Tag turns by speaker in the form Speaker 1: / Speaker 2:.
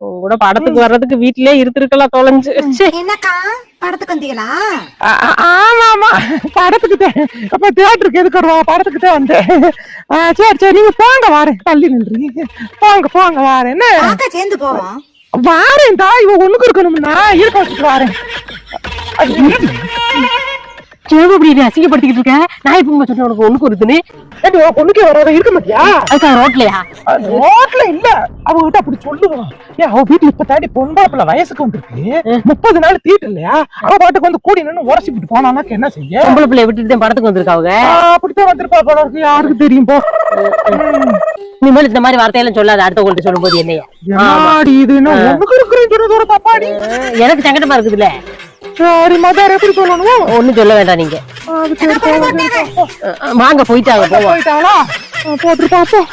Speaker 1: கூட படத்துக்கு வர்றதுக்கு வீட்லயே இருந்திருக்கலாம் தொலைஞ்சு.
Speaker 2: என்னக்கா படத்துக்கு வந்தீங்களா?
Speaker 3: ஆமா ஆமா, படத்துக்கு அப்ப தியேட்டருக்கு எதுக்கு வருவா, படத்துக்கு தான் வந்தேன். சரி சரி, நீங்க போங்க, வாரேன். தள்ளி நின்றீங்க, போங்க போங்க, வாரேன். என்ன
Speaker 2: சேர்ந்து போவோம்.
Speaker 3: வாரேன் தா, இவ ஒண்ணுக்கு இருக்கணும்னா இருக்க வச்சுட்டு வாரேன்.
Speaker 1: அப்படி அசிங்கப்படுத்திக்கிட்டு இருக்க. நான் இப்ப சொன்ன உனக்கு ஒண்ணுக்கு ஒருத்துன்னு
Speaker 3: ஒண்ணுக்கே வராத இருக்க மாட்டியா?
Speaker 1: அதுக்காக ரோட்லயா?
Speaker 3: ரோட்ல இல்ல, அவகிட்ட அப்படி சொல்லுவான். ஏன் அவ வீட்டுல இப்ப தாண்டி பொன்பாப்புல வயசுக்கு வந்துருக்கு, 30 நாள் தீட்டு இல்லையா? அவ பாட்டுக்கு வந்து கூடி நின்று உரசி விட்டு போனானாக்க என்ன செய்ய?
Speaker 1: பொம்பளை பிள்ளைய விட்டுட்டு படத்துக்கு வந்திருக்காங்க.
Speaker 3: அப்படித்தான் வந்திருப்பா போல இருக்கு, யாருக்கு தெரியும் போ.
Speaker 1: இனிமேல் இந்த மாதிரி வார்த்தையெல்லாம் சொல்லாத, அடுத்தவங்கள்ட்ட சொல்லும் போது என்னைய. எனக்கு சங்கடமா இருக்குதுல்ல.
Speaker 3: சரி மதார், எப்படி சொல்லணும்?
Speaker 1: ஒண்ணும் சொல்ல வேண்டாம் நீங்க. வாங்க போயிட்டாங்க.
Speaker 3: போயிட்டாங்களா? போட்டு பாப்போம்.